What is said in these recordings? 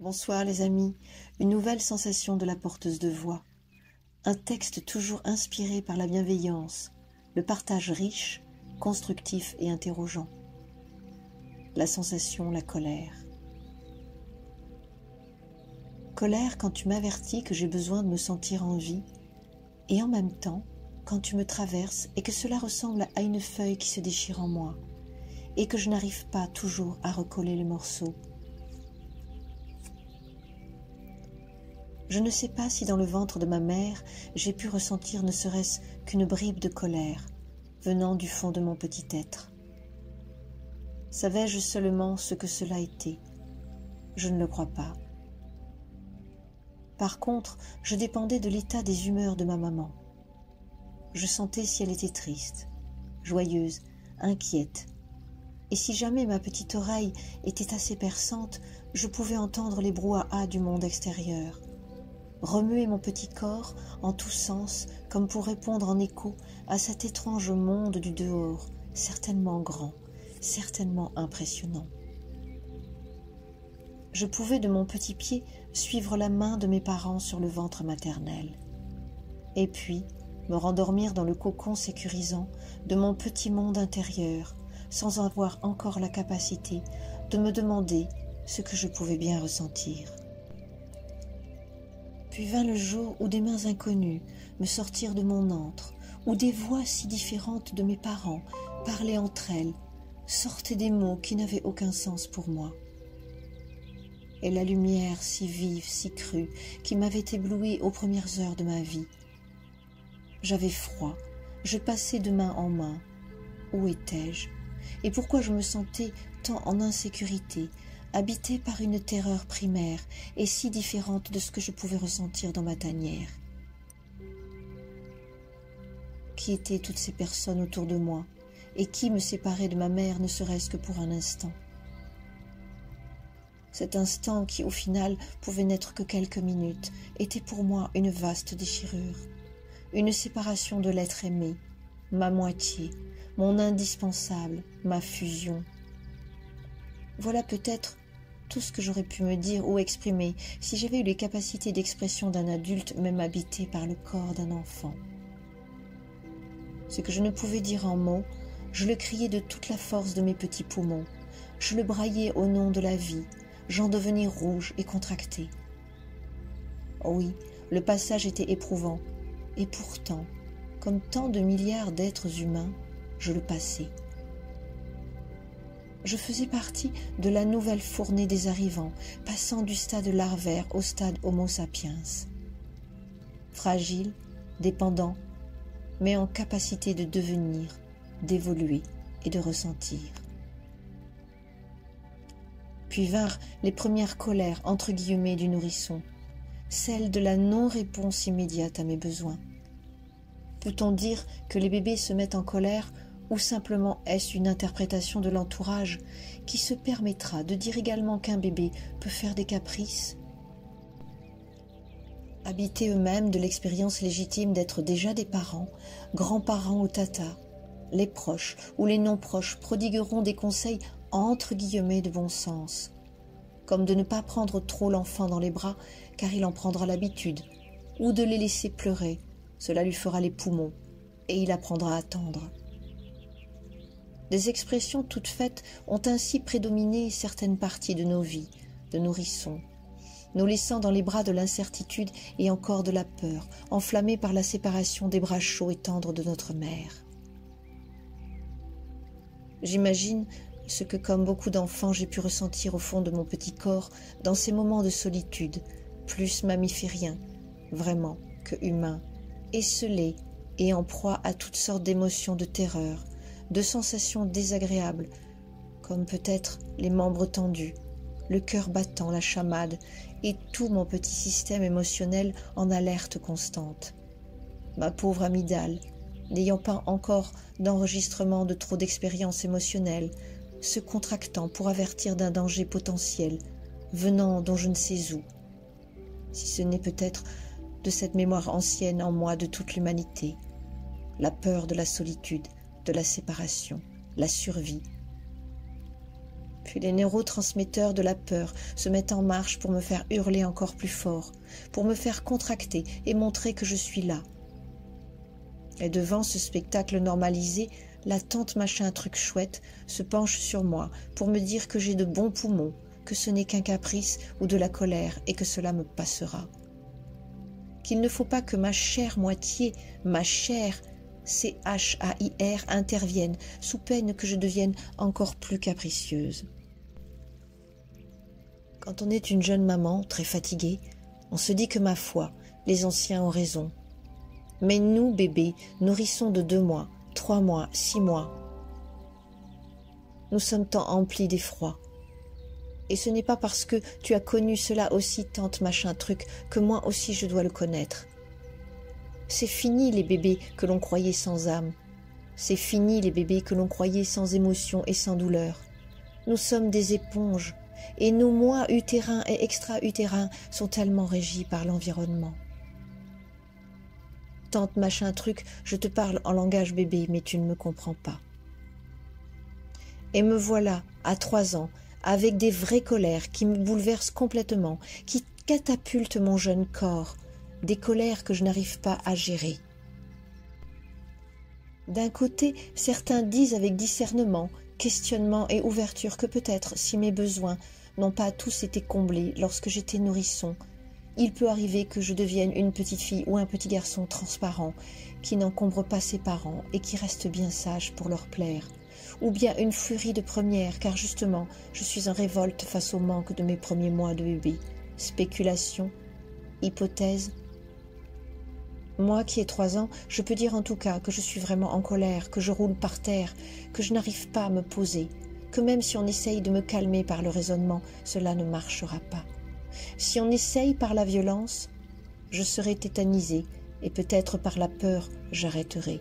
Bonsoir les amis, une nouvelle sensation de la porteuse de voix. Un texte toujours inspiré par la bienveillance, le partage riche, constructif et interrogeant. La sensation, la colère. Colère quand tu m'avertis que j'ai besoin de me sentir en vie, et en même temps, quand tu me traverses et que cela ressemble à une feuille qui se déchire en moi, et que je n'arrive pas toujours à recoller les morceaux. Je ne sais pas si dans le ventre de ma mère, j'ai pu ressentir ne serait-ce qu'une bribe de colère, venant du fond de mon petit être. Savais-je seulement ce que cela était? Je ne le crois pas. Par contre, je dépendais de l'état des humeurs de ma maman. Je sentais si elle était triste, joyeuse, inquiète. Et si jamais ma petite oreille était assez perçante, je pouvais entendre les brouhahas du monde extérieur. Remuer mon petit corps en tous sens comme pour répondre en écho à cet étrange monde du dehors, certainement grand, certainement impressionnant. Je pouvais de mon petit pied suivre la main de mes parents sur le ventre maternel, et puis me rendormir dans le cocon sécurisant de mon petit monde intérieur, sans avoir encore la capacité de me demander ce que je pouvais bien ressentir. Puis vint le jour où des mains inconnues me sortirent de mon antre, où des voix si différentes de mes parents parlaient entre elles, sortaient des mots qui n'avaient aucun sens pour moi. Et la lumière si vive, si crue, qui m'avait ébloui aux premières heures de ma vie. J'avais froid, je passais de main en main. Où étais-je? Et pourquoi je me sentais tant en insécurité, habitée par une terreur primaire et si différente de ce que je pouvais ressentir dans ma tanière? Qui étaient toutes ces personnes autour de moi et qui me séparaient de ma mère ne serait-ce que pour un instant? Cet instant qui, au final, pouvait n'être que quelques minutes, était pour moi une vaste déchirure, une séparation de l'être aimé, ma moitié, mon indispensable, ma fusion. Voilà peut-être tout ce que j'aurais pu me dire ou exprimer si j'avais eu les capacités d'expression d'un adulte même habité par le corps d'un enfant. Ce que je ne pouvais dire en mots, je le criais de toute la force de mes petits poumons, je le braillais au nom de la vie, j'en devenais rouge et contracté. Oh oui, le passage était éprouvant, et pourtant, comme tant de milliards d'êtres humains, je le passais. Je faisais partie de la nouvelle fournée des arrivants, passant du stade larvaire au stade Homo sapiens. Fragile, dépendant, mais en capacité de devenir, d'évoluer et de ressentir. Puis vinrent les premières colères entre guillemets du nourrisson, celles de la non-réponse immédiate à mes besoins. Peut-on dire que les bébés se mettent en colère ou simplement est-ce une interprétation de l'entourage qui se permettra de dire également qu'un bébé peut faire des caprices? Habités eux-mêmes de l'expérience légitime d'être déjà des parents, grands-parents ou tatas, les proches ou les non-proches prodigueront des conseils entre guillemets de bon sens, comme de ne pas prendre trop l'enfant dans les bras car il en prendra l'habitude, ou de les laisser pleurer, cela lui fera les poumons, et il apprendra à attendre. Des expressions toutes faites ont ainsi prédominé certaines parties de nos vies, de nourrissons, nous laissant dans les bras de l'incertitude et encore de la peur, enflammés par la séparation des bras chauds et tendres de notre mère. J'imagine ce que, comme beaucoup d'enfants, j'ai pu ressentir au fond de mon petit corps dans ces moments de solitude, plus mammiférien, vraiment, que humain, esselé et en proie à toutes sortes d'émotions de terreur, de sensations désagréables, comme peut-être les membres tendus, le cœur battant, la chamade, et tout mon petit système émotionnel en alerte constante. Ma pauvre amygdale, n'ayant pas encore d'enregistrement de trop d'expériences émotionnelles, se contractant pour avertir d'un danger potentiel, venant dont je ne sais où, si ce n'est peut-être de cette mémoire ancienne en moi de toute l'humanité, la peur de la solitude, de la séparation, la survie. Puis les neurotransmetteurs de la peur se mettent en marche pour me faire hurler encore plus fort, pour me faire contracter et montrer que je suis là. Et devant ce spectacle normalisé, la tante machin truc chouette se penche sur moi pour me dire que j'ai de bons poumons, que ce n'est qu'un caprice ou de la colère et que cela me passera. Qu'il ne faut pas que ma chère moitié, ma chère CHAIR intervienne sous peine que je devienne encore plus capricieuse. Quand on est une jeune maman très fatiguée, on se dit que ma foi, les anciens ont raison. Mais nous, bébés, nourrissons de 2 mois, 3 mois, 6 mois. Nous sommes tant emplis d'effroi. Et ce n'est pas parce que tu as connu cela aussi, tante machin truc, que moi aussi je dois le connaître. C'est fini les bébés que l'on croyait sans âme. C'est fini les bébés que l'on croyait sans émotion et sans douleur. Nous sommes des éponges, et nos mois utérins et extra-utérins sont tellement régis par l'environnement. Tante machin truc, je te parle en langage bébé, mais tu ne me comprends pas. Et me voilà, à 3 ans, avec des vraies colères qui me bouleversent complètement, qui catapultent mon jeune corps, des colères que je n'arrive pas à gérer. D'un côté, certains disent avec discernement, questionnement et ouverture que peut-être, si mes besoins n'ont pas tous été comblés lorsque j'étais nourrisson, il peut arriver que je devienne une petite fille ou un petit garçon transparent, qui n'encombre pas ses parents et qui reste bien sage pour leur plaire, ou bien une furie de première, car justement, je suis en révolte face au manque de mes premiers mois de bébé. Spéculation, hypothèse. Moi qui ai 3 ans, je peux dire en tout cas que je suis vraiment en colère, que je roule par terre, que je n'arrive pas à me poser, que même si on essaye de me calmer par le raisonnement, cela ne marchera pas. Si on essaye par la violence, je serai tétanisée et peut-être par la peur, j'arrêterai.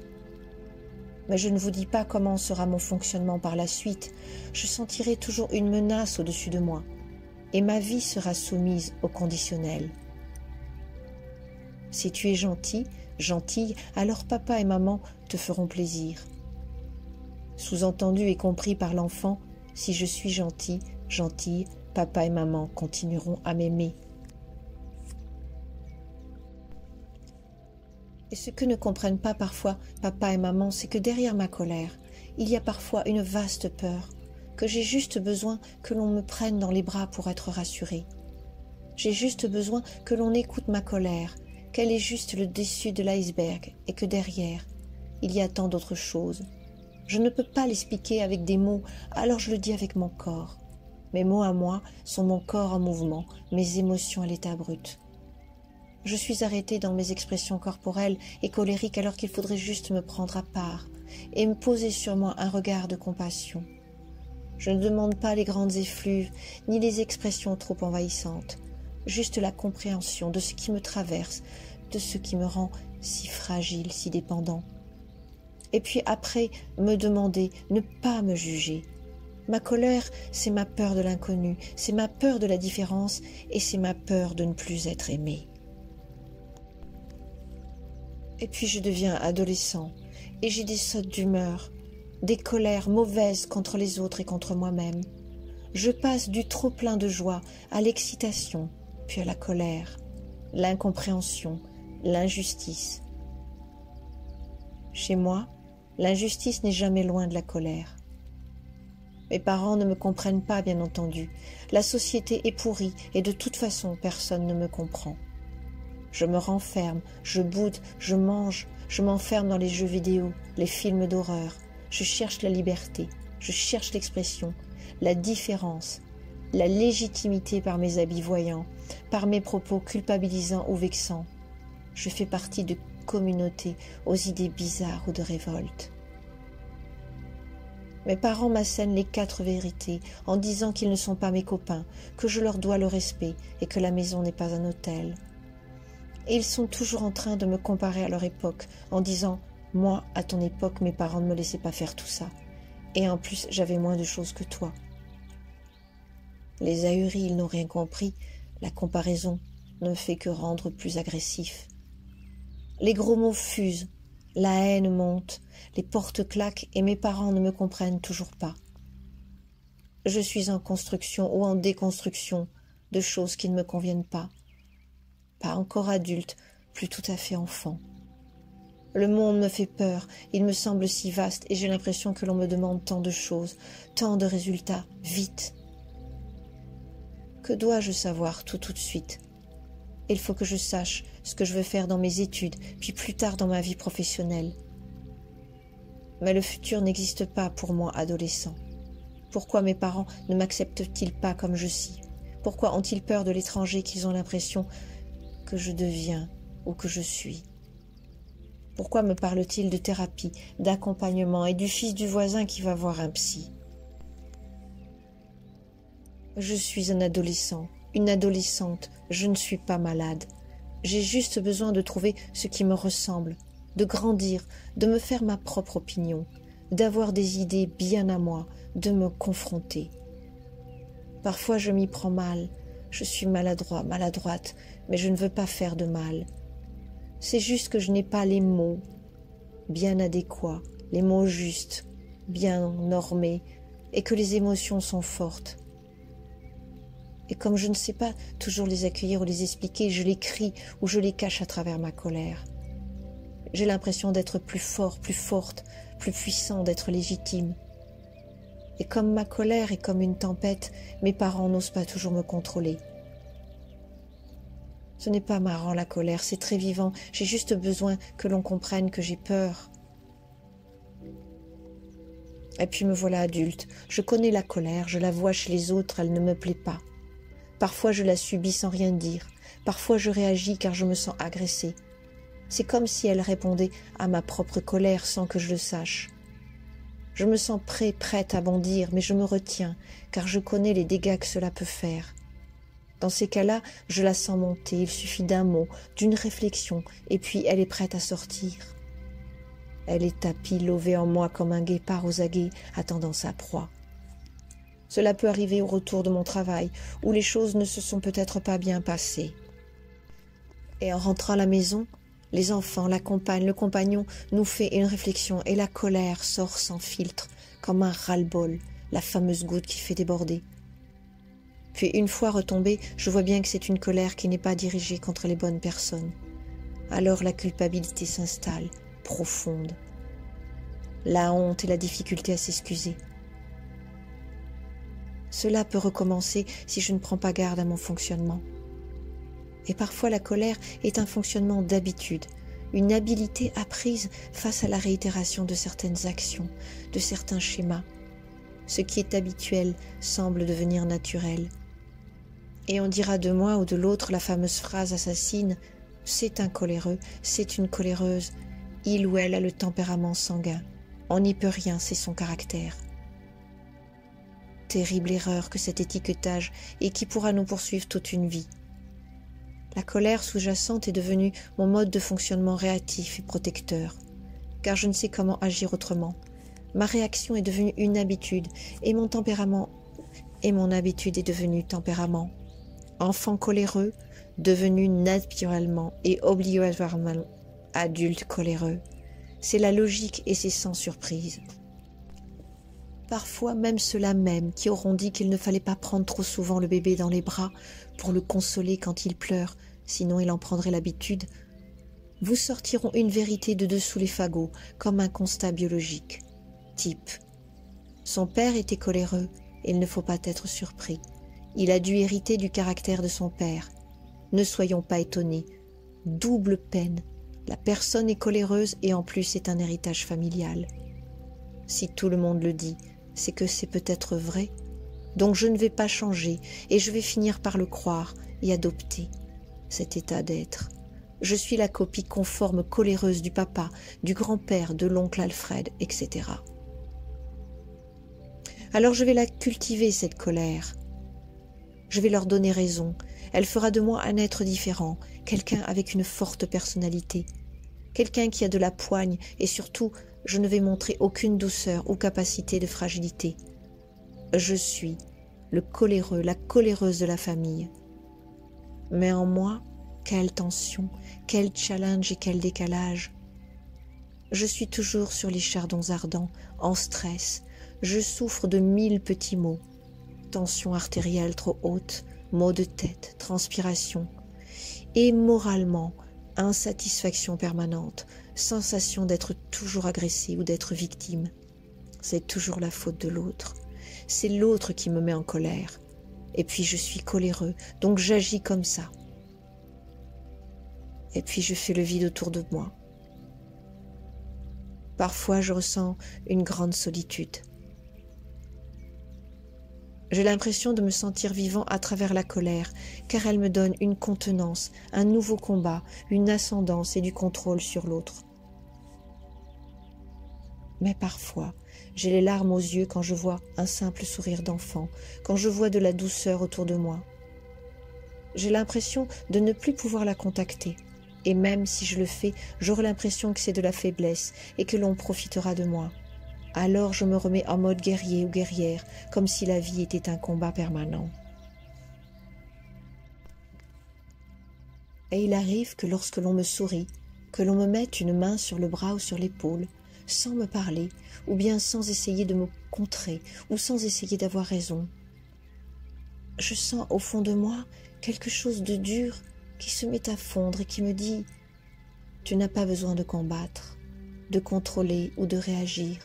Mais je ne vous dis pas comment sera mon fonctionnement par la suite. Je sentirai toujours une menace au-dessus de moi et ma vie sera soumise au conditionnel. Si tu es gentil, gentille, alors papa et maman te feront plaisir. Sous-entendu et compris par l'enfant, si je suis gentil, gentille, papa et maman continueront à m'aimer. Et ce que ne comprennent pas parfois papa et maman, c'est que derrière ma colère, il y a parfois une vaste peur, que j'ai juste besoin que l'on me prenne dans les bras pour être rassurée. J'ai juste besoin que l'on écoute ma colère, qu'elle est juste le dessus de l'iceberg et que derrière, il y a tant d'autres choses. Je ne peux pas l'expliquer avec des mots, alors je le dis avec mon corps. Mes mots à moi sont mon corps en mouvement, mes émotions à l'état brut. Je suis arrêtée dans mes expressions corporelles et colériques alors qu'il faudrait juste me prendre à part et me poser sur moi un regard de compassion. Je ne demande pas les grandes effluves ni les expressions trop envahissantes, juste la compréhension de ce qui me traverse, de ce qui me rend si fragile, si dépendant. Et puis après, me demander, ne pas me juger. Ma colère, c'est ma peur de l'inconnu, c'est ma peur de la différence et c'est ma peur de ne plus être aimé. Et puis je deviens adolescent et j'ai des sautes d'humeur, des colères mauvaises contre les autres et contre moi-même. Je passe du trop-plein de joie à l'excitation, puis à la colère, l'incompréhension, l'injustice. Chez moi, l'injustice n'est jamais loin de la colère. Mes parents ne me comprennent pas, bien entendu. La société est pourrie et de toute façon, personne ne me comprend. Je me renferme, je boude, je mange, je m'enferme dans les jeux vidéo, les films d'horreur. Je cherche la liberté, je cherche l'expression, la différence, la légitimité par mes habits voyants, par mes propos culpabilisants ou vexants. Je fais partie de communautés aux idées bizarres ou de révolte. Mes parents m'assènent les 4 vérités en disant qu'ils ne sont pas mes copains, que je leur dois le respect et que la maison n'est pas un hôtel. Et ils sont toujours en train de me comparer à leur époque en disant « Moi, à ton époque, mes parents ne me laissaient pas faire tout ça. Et en plus, j'avais moins de choses que toi. » Les ahuris, ils n'ont rien compris. La comparaison ne me fait que rendre plus agressif. Les gros mots fusent, la haine monte, les portes claquent et mes parents ne me comprennent toujours pas. Je suis en construction ou en déconstruction de choses qui ne me conviennent pas. Pas encore adulte, plus tout à fait enfant. Le monde me fait peur, il me semble si vaste et j'ai l'impression que l'on me demande tant de choses, tant de résultats, vite. Que dois-je savoir tout de suite? Il faut que je sache ce que je veux faire dans mes études, puis plus tard dans ma vie professionnelle. Mais le futur n'existe pas pour moi, adolescent. Pourquoi mes parents ne m'acceptent-ils pas comme je suis? Pourquoi ont-ils peur de l'étranger qu'ils ont l'impression que je deviens ou que je suis? Pourquoi me parle-t-il de thérapie, d'accompagnement et du fils du voisin qui va voir un psy? Je suis un adolescent, une adolescente, je ne suis pas malade. J'ai juste besoin de trouver ce qui me ressemble, de grandir, de me faire ma propre opinion, d'avoir des idées bien à moi, de me confronter. Parfois je m'y prends mal, je suis maladroit, maladroite, mais je ne veux pas faire de mal. C'est juste que je n'ai pas les mots bien adéquats, les mots justes, bien normés, et que les émotions sont fortes. Et comme je ne sais pas toujours les accueillir ou les expliquer, je les crie ou je les cache à travers ma colère. J'ai l'impression d'être plus fort, plus forte, plus puissant, d'être légitime. Et comme ma colère est comme une tempête, mes parents n'osent pas toujours me contrôler. Ce n'est pas marrant la colère, c'est très vivant, j'ai juste besoin que l'on comprenne que j'ai peur. Et puis me voilà adulte, je connais la colère, je la vois chez les autres, elle ne me plaît pas. Parfois je la subis sans rien dire, parfois je réagis car je me sens agressée. C'est comme si elle répondait à ma propre colère sans que je le sache. Je me sens prête à bondir, mais je me retiens, car je connais les dégâts que cela peut faire. Dans ces cas-là, je la sens monter, il suffit d'un mot, d'une réflexion, et puis elle est prête à sortir. Elle est tapie, lovée en moi comme un guépard aux aguets, attendant sa proie. Cela peut arriver au retour de mon travail, où les choses ne se sont peut-être pas bien passées. Et en rentrant à la maison, les enfants, la compagne, le compagnon nous fait une réflexion et la colère sort sans filtre, comme un ras-le-bol, la fameuse goutte qui fait déborder. Puis une fois retombée, je vois bien que c'est une colère qui n'est pas dirigée contre les bonnes personnes. Alors la culpabilité s'installe, profonde. La honte et la difficulté à s'excuser. Cela peut recommencer si je ne prends pas garde à mon fonctionnement. Et parfois la colère est un fonctionnement d'habitude, une habileté apprise face à la réitération de certaines actions, de certains schémas. Ce qui est habituel semble devenir naturel. Et on dira de moi ou de l'autre la fameuse phrase assassine « c'est un coléreux, c'est une coléreuse, il ou elle a le tempérament sanguin, on n'y peut rien, c'est son caractère ». Terrible erreur que cet étiquetage et qui pourra nous poursuivre toute une vie. La colère sous-jacente est devenue mon mode de fonctionnement réactif et protecteur, car je ne sais comment agir autrement. Ma réaction est devenue une habitude, et mon tempérament et mon habitude est devenue tempérament. Enfant coléreux, devenu naturellement et obligatoirement adulte coléreux. C'est la logique et c'est sans surprise. Parfois même ceux-là même qui auront dit qu'il ne fallait pas prendre trop souvent le bébé dans les bras pour le consoler quand il pleure, sinon il en prendrait l'habitude, vous sortiront une vérité de dessous les fagots comme un constat biologique. Type. Son père était coléreux, et il ne faut pas être surpris. Il a dû hériter du caractère de son père. Ne soyons pas étonnés. Double peine. La personne est coléreuse et en plus c'est un héritage familial. Si tout le monde le dit, c'est que c'est peut-être vrai. Donc je ne vais pas changer et je vais finir par le croire et adopter cet état d'être. Je suis la copie conforme coléreuse du papa, du grand-père, de l'oncle Alfred, etc. Alors je vais la cultiver, cette colère. Je vais leur donner raison. Elle fera de moi un être différent, quelqu'un avec une forte personnalité, quelqu'un qui a de la poigne et surtout, je ne vais montrer aucune douceur ou capacité de fragilité. Je suis le coléreux, la coléreuse de la famille. Mais en moi, quelle tension, quel challenge et quel décalage. Je suis toujours sur les chardons ardents, en stress. Je souffre de 1000 petits maux. tension artérielle trop haute, maux de tête, transpiration, et moralement, insatisfaction permanente, sensation d'être toujours agressé ou d'être victime. C'est toujours la faute de l'autre. C'est l'autre qui me met en colère. Et puis je suis coléreux, donc j'agis comme ça. Et puis je fais le vide autour de moi. Parfois je ressens une grande solitude. J'ai l'impression de me sentir vivant à travers la colère, car elle me donne une contenance, un nouveau combat, une ascendance et du contrôle sur l'autre. Mais parfois, j'ai les larmes aux yeux quand je vois un simple sourire d'enfant, quand je vois de la douceur autour de moi. J'ai l'impression de ne plus pouvoir la contacter, et même si je le fais, j'aurai l'impression que c'est de la faiblesse et que l'on profitera de moi. Alors je me remets en mode guerrier ou guerrière, comme si la vie était un combat permanent. Et il arrive que lorsque l'on me sourit, que l'on me mette une main sur le bras ou sur l'épaule, sans me parler, ou bien sans essayer de me contrer, ou sans essayer d'avoir raison, je sens au fond de moi quelque chose de dur qui se met à fondre et qui me dit « Tu n'as pas besoin de combattre, de contrôler ou de réagir.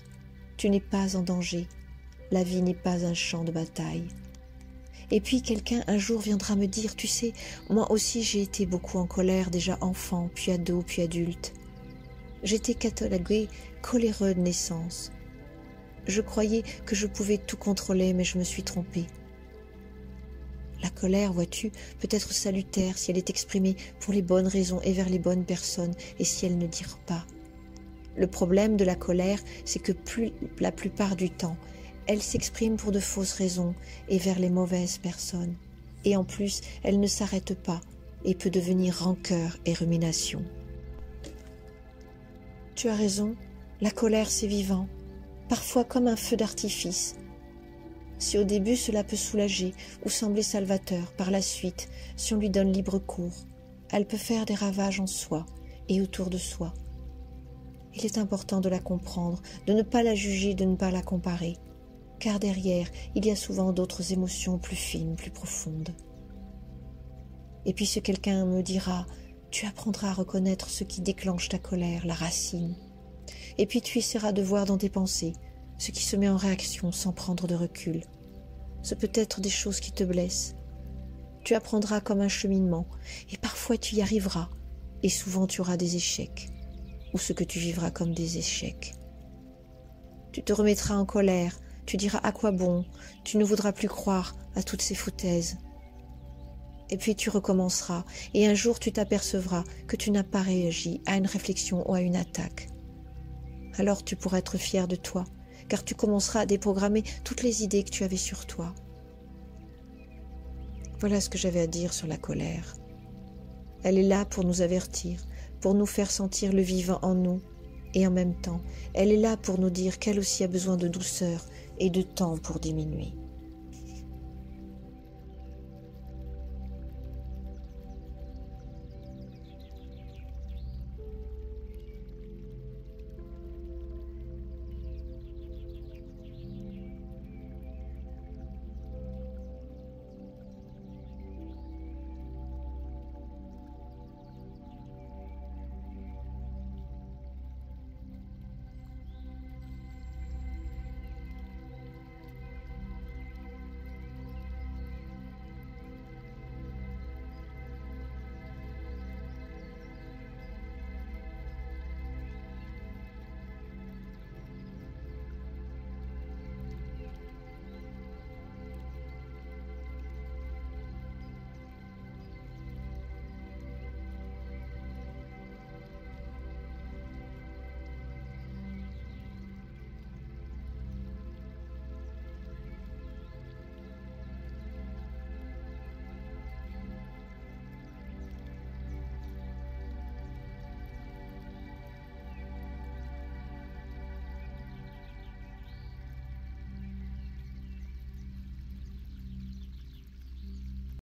Tu n'es pas en danger. La vie n'est pas un champ de bataille. » Et puis quelqu'un un jour viendra me dire « Tu sais, moi aussi j'ai été beaucoup en colère, déjà enfant, puis ado, puis adulte. J'étais catalogué coléreux de naissance. Je croyais que je pouvais tout contrôler, mais je me suis trompée. La colère, vois-tu, peut être salutaire si elle est exprimée pour les bonnes raisons et vers les bonnes personnes, et si elle ne dure pas. Le problème de la colère, c'est que la plupart du temps, elle s'exprime pour de fausses raisons et vers les mauvaises personnes. Et en plus, elle ne s'arrête pas et peut devenir rancœur et rumination. Tu as raison, la colère c'est vivant, parfois comme un feu d'artifice. Si au début cela peut soulager ou sembler salvateur, par la suite, si on lui donne libre cours, elle peut faire des ravages en soi et autour de soi. Il est important de la comprendre, de ne pas la juger, de ne pas la comparer, car derrière, il y a souvent d'autres émotions plus fines, plus profondes. Et puis si quelqu'un me dira « Tu apprendras à reconnaître ce qui déclenche ta colère, la racine. Et puis tu essaieras de voir dans tes pensées ce qui se met en réaction sans prendre de recul. Ce peut être des choses qui te blessent. Tu apprendras comme un cheminement, et parfois tu y arriveras, et souvent tu auras des échecs, ou ce que tu vivras comme des échecs. Tu te remettras en colère, tu diras à quoi bon, tu ne voudras plus croire à toutes ces foutaises. Et puis tu recommenceras, et un jour tu t'apercevras que tu n'as pas réagi à une réflexion ou à une attaque. Alors tu pourras être fier de toi, car tu commenceras à déprogrammer toutes les idées que tu avais sur toi. Voilà ce que j'avais à dire sur la colère. Elle est là pour nous avertir, pour nous faire sentir le vivant en nous, et en même temps, elle est là pour nous dire qu'elle aussi a besoin de douceur et de temps pour diminuer.